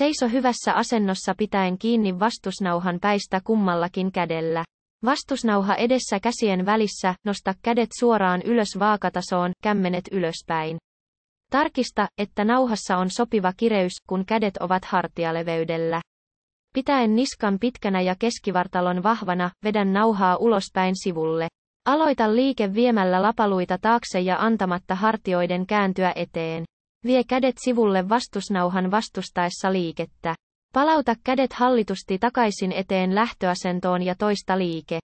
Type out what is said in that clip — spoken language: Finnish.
Seiso hyvässä asennossa pitäen kiinni vastusnauhan päistä kummallakin kädellä. Vastusnauha edessä käsien välissä, nosta kädet suoraan ylös vaakatasoon, kämmenet ylöspäin. Tarkista, että nauhassa on sopiva kireys, kun kädet ovat hartialeveydellä. Pitäen niskan pitkänä ja keskivartalon vahvana, vedän nauhaa ulospäin sivulle. Aloita liike viemällä lapaluita taakse ja antamatta hartioiden kääntyä eteen. Vie kädet sivulle vastusnauhan vastustaessa liikettä. Palauta kädet hallitusti takaisin eteen lähtöasentoon ja toista liike.